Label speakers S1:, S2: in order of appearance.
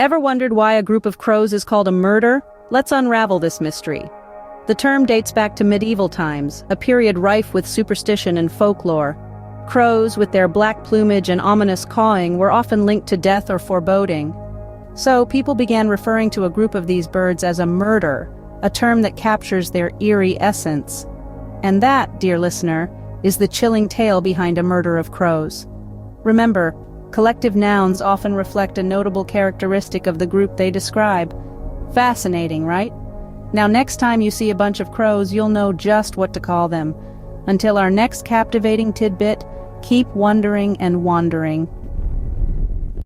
S1: Ever wondered why a group of crows is called a murder? Let's unravel this mystery. The term dates back to medieval times, a period rife with superstition and folklore. Crows, with their black plumage and ominous cawing, were often linked to death or foreboding. So people began referring to a group of these birds as a murder, a term that captures their eerie essence. And that, dear listener, is the chilling tale behind a murder of crows. Remember, collective nouns often reflect a notable characteristic of the group they describe. Fascinating, right? Now next time you see a bunch of crows, you'll know just what to call them. Until our next captivating tidbit, keep wondering and wandering.